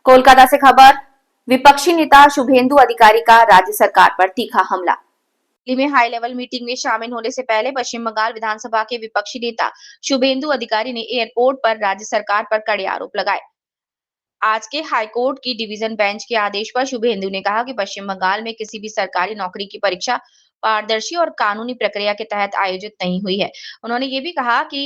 कोलकाता से खबर। विपक्षी नेता शुभेंदु अधिकारी का राज्य सरकार पर तीखा हमला। दिल्ली में हाई लेवल मीटिंग में शामिल होने से पहले पश्चिम बंगाल विधानसभा के विपक्षी नेता शुभेंदु अधिकारी ने एयरपोर्ट पर राज्य सरकार पर कड़े आरोप लगाए। आज के हाईकोर्ट की डिवीजन बेंच के आदेश पर शुभेंदु ने कहा कि पश्चिम बंगाल में किसी भी सरकारी नौकरी की परीक्षा पारदर्शी और कानूनी प्रक्रिया के तहत आयोजित नहीं हुई है। उन्होंने ये भी कहा कि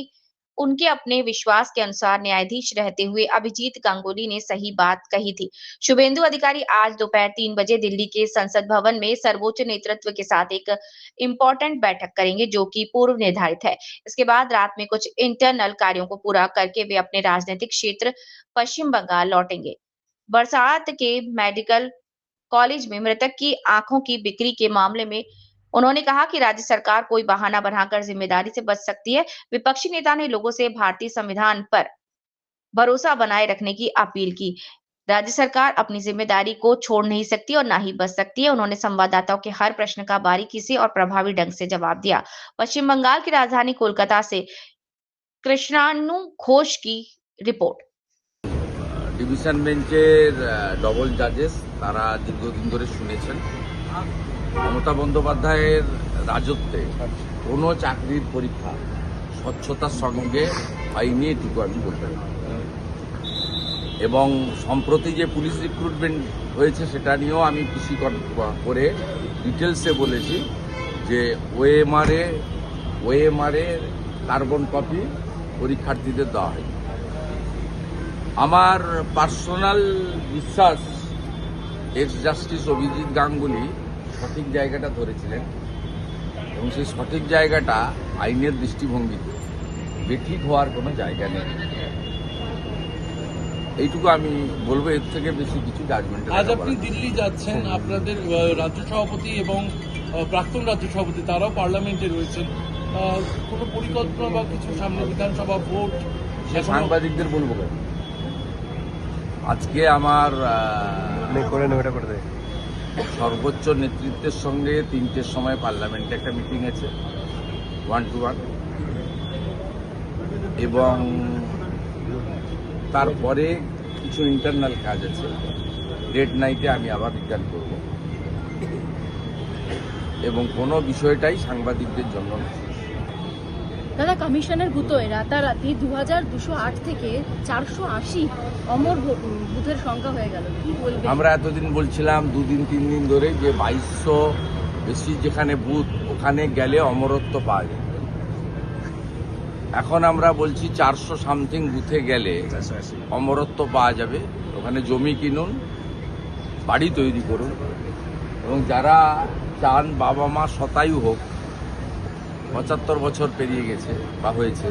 उनके अपने विश्वास के अनुसार न्यायाधीश रहते हुए अभिजीत गांगुली ने सही बात कही थी। शुभेंदु अधिकारी आज दोपहर 3 बजे दिल्ली के संसद भवन में सर्वोच्च नेतृत्व के साथ एक इम्पोर्टेंट बैठक करेंगे, जो कि पूर्व निर्धारित है। इसके बाद रात में कुछ इंटरनल कार्यों को पूरा करके वे अपने राजनीतिक क्षेत्र पश्चिम बंगाल लौटेंगे। बरसात के मेडिकल कॉलेज में मृतक की आंखों की बिक्री के मामले में उन्होंने कहा कि राज्य सरकार कोई बहाना बनाकर जिम्मेदारी से बच सकती है। विपक्षी नेता ने लोगों से भारतीय संविधान पर भरोसा बनाए रखने की अपील की। राज्य सरकार अपनी जिम्मेदारी को छोड़ नहीं सकती और ना ही बच सकती है। उन्होंने संवाददाताओं के हर प्रश्न का बारीकी से और प्रभावी ढंग से जवाब दिया। पश्चिम बंगाल की राजधानी कोलकाता से कृष्णानु घोष की रिपोर्ट। ডিভিশন বেঞ্চের ডবল জাজেস তারা দীর্ঘদিন ধরে শুনেছেন মমতা বন্দ্যোপাধ্যায়ের রাজত্বে কোনো চাকরির পরীক্ষা স্বচ্ছতার সঙ্গে হয়নি, এটুকু আমি বলতে পারি। এবং সম্প্রতি যে পুলিশ রিক্রুটমেন্ট হয়েছে সেটা নিয়েও আমি পিসি করে ডিটেলসে বলেছি যে ওএমআর কার্বন কপি পরীক্ষার্থীদের দেওয়া হয়। আমার পার্সোনাল বিশ্বাস এক্স জাস্টিস অভিজিৎ গাঙ্গুলি সঠিক জায়গাটা ধরেছিলেন এবং সেই সঠিক জায়গাটা আইনের দৃষ্টিভঙ্গিতে বেঠিক হওয়ার কোনো জায়গা নেই। এইটুকু আমি বলবো, এর থেকে বেশি কিছু জাজমেন্ট। আজ আপনি দিল্লি যাচ্ছেন, আপনাদের রাজ্য সভাপতি এবং প্রাক্তন রাজ্য সভাপতি তারাও পার্লামেন্টে রয়েছেন, কোনো পরিকল্পনা বা কিছু সামনে বিধানসভা ভোট সাংবাদিকদের বলবো কেন? আজকে আমার সর্বোচ্চ নেতৃত্বের সঙ্গে 3টের সময় পার্লামেন্টে একটা মিটিং আছে 1-to-1, এবং তারপরে কিছু ইন্টারনাল কাজ আছে। ডেট নাইটে আমি আবার রিটার্ন করব এবং কোনো বিষয়টাই সাংবাদিকদের জন্য না। দাদা, কমিশনের গুতোয় রাতারাতি 2208 থেকে 480 অমর বুথের সংখ্যা হয়ে গেল, কি বলবেন? আমরা এতদিন বলছিলাম 2 দিন 3 দিন ধরে যে 2200 বেশি যেখানে বুথ ওখানে গেলে অমরত্ব পাওয়া যায়। এখন আমরা বলছি 400 সামথিং বুথে গেলে অমরত্ব পাওয়া যাবে। ওখানে জমি কিনুন, বাড়ি তৈরি করুন, এবং যারা চান বাবা মা শতায়ু হোক, 75 বছর পেরিয়ে গেছে বা হয়েছে,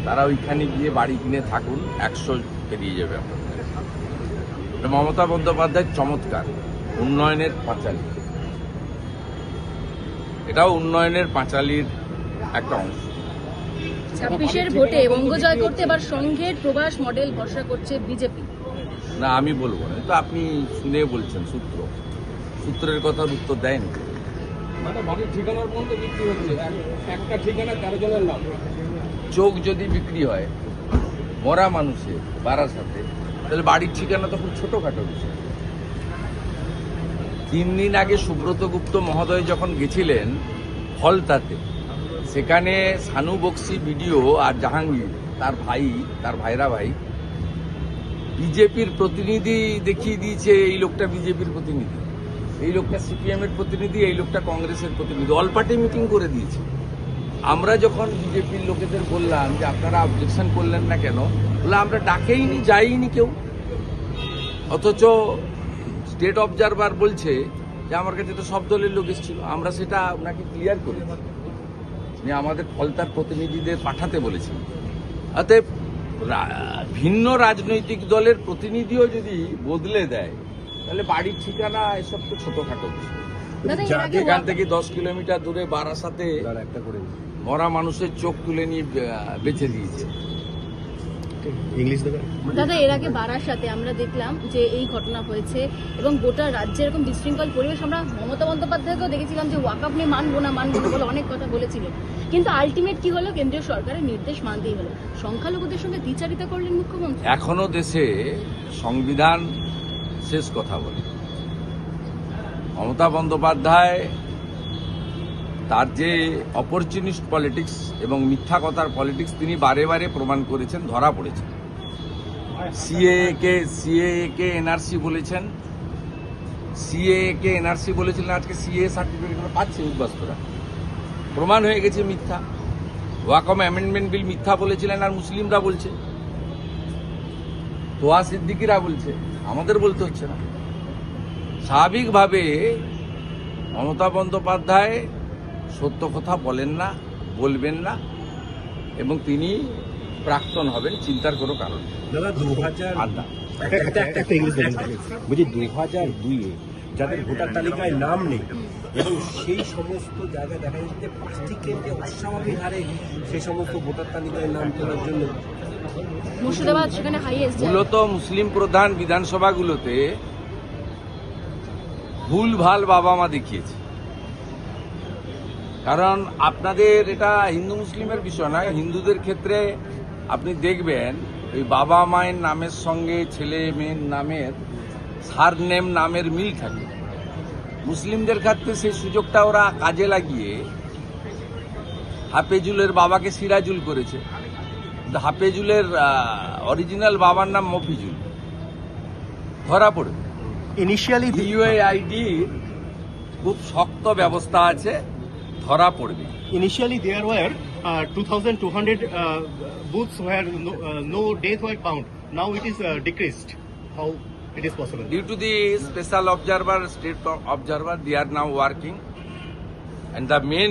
তারা ওইখানে গিয়ে বাড়ি কিনে থাকুন, 100 পেরিয়ে যাবে আপনাদের। মমতা বন্দ্যোপাধ্যায়ের চমৎকার উন্নয়নের পাঁচালী, এটাও উন্নয়নের পাঁচালীর একটা অংশ। 26-এর ভোটে বঙ্গ জয় করতে এবার সংঘের প্রবাস মডেল ভরসা করছে বিজেপি। না, আমি বলবো না, তো আপনি শুনে বলছেন সূত্রের কথার উত্তর দেয়নি। ঠিকানার মধ্যে বিক্রি হচ্ছে, একটা ঠিকানা 13 জনের নাম। চোখ যদি বিক্রি হয় মরা মানুষের বারাসাতে, তাহলে বাড়ির ঠিকানা তো খুব ছোটখাটো বিষয়। 3 দিন আগে সুব্রত গুপ্ত মহোদয় যখন গেছিলেন ফলতাতে, সেখানে সানু বক্সি বিডিও আর জাহাঙ্গীর তার ভাইরা ভাই বিজেপির প্রতিনিধি দেখিয়ে দিয়েছে। এই লোকটা বিজেপির প্রতিনিধি, এই লোকটা সিপিএম এর প্রতিনিধি, এই লোকটা কংগ্রেসের প্রতিনিধি, অল পার্টি মিটিং করে দিয়েছে। আমরা যখন বিজেপির লোকেদের বললাম যে আপনারা অবজেকশন করলেন না কেন, বলে আমরা ডাকেইনি, যাইনি কেউ। অথচ স্টেট অবজারভার বলছে যে আমার কাছে তো সব দলের লোক এসেছিল। আমরা সেটা ওনাকে ক্লিয়ার করেছি, যে আমাদের ফলতার প্রতিনিধিদের পাঠাতে বলেছি। অতএব ভিন্ন রাজনৈতিক দলের প্রতিনিধিও যদি বদলে দেয়, তাহলে বাড়ির ঠিকানা এসব তো ছোটখাটো বিষয়। এখান থেকে 10 কিলোমিটার দূরে বারাসাতে মরা মানুষের চোখ তুলে নিয়ে বেঁচে দিয়েছে। দাদা, এর আগে বারাসাতে আমরা দেখলাম যে এই ঘটনা হয়েছে এবং গোটা রাজ্যে এরকম বিশৃঙ্খল পরিবেশ। আমরা মমতা বন্দ্যোপাধ্যায়কেও দেখেছিলাম যে ওয়াকআপ নিয়ে মানবো না বলে অনেক কথা বলেছিলেন, কিন্তু আলটিমেট কি হলো? কেন্দ্রীয় সরকারের নির্দেশ মানতেই হলো। সংখ্যালঘুদের সঙ্গে দ্বিচারিতা করলেন মুখ্যমন্ত্রী। এখনো দেশে সংবিধান শেষ কথা বলি, মমতা বন্দ্যোপাধ্যায় তার যে অপরচুনিস্ট পলিটিক্স এবং মিথ্যা কথার পলিটিক্স তিনি বারে বারে প্রমাণ করেছেন, ধরা পড়েছেন। সিএকে এনআরসি বলেছেন, সিএকে এনআরসি বলেছিলেন, আজকে সিএ সার্টিফিকেট পাচ্ছে উদ্বাস্তুরা, প্রমাণ হয়ে গেছে মিথ্যা। ওয়াকম অ্যামেন্ডমেন্ট বিল মিথ্যা বলেছিলেন, আর মুসলিমরা বলছে, তোয়া সিদ্দিকিরা বলছে, আমাদের বলতে হচ্ছে না। স্বাভাবিকভাবে মমতা বন্দ্যোপাধ্যায় সত্য কথা বলেন না, বলবেন না, এবং তিনি প্রাক্তন হবেন, চিন্তার কোনো কারণ নেই। দাদা 2000 আড্ডা একটা ইংলিশ বলছি 2002-এ যাদের ভোটার তালিকায় নাম নেই এবং সেই সমস্ত জায়গায় দেখা যাচ্ছে যে 5টি কেন্দ্রে অস্বাভাবিক হারে সেই সমস্ত ভোটার তালিকায় নাম তোলার জন্য মুর্শিদাবাদ সেখানে হাইয়েস্ট। মূলত মুসলিম প্রধান বিধানসভাগুলোতে ভুল ভাল বাবা মা দেখিয়েছে। কারণ আপনাদের এটা হিন্দু মুসলিমের বিষয় নয়, হিন্দুদের ক্ষেত্রে আপনি দেখবেন ওই বাবা মায়ের নামের সঙ্গে ছেলে মেয়ের নামের সারনেম নামের মিল থাকে। মুসলিমদের ক্ষেত্রে সেই সুযোগটা ওরা কাজে লাগিয়ে হাফেজুলের বাবাকে সিরাজুল করেছে। হাফেজুলের অরিজিনাল বাবার নাম মফিজুল, ধরা পড়বে। ইনিশিয়ালি ইউএআইডির খুব শক্ত ব্যবস্থা আছে, ধরা পড়বে। Initially, there were 2,200 booths where no death were found. Now it is decreased. How it is possible? Due to the special observer, state observer, they are now working, and the main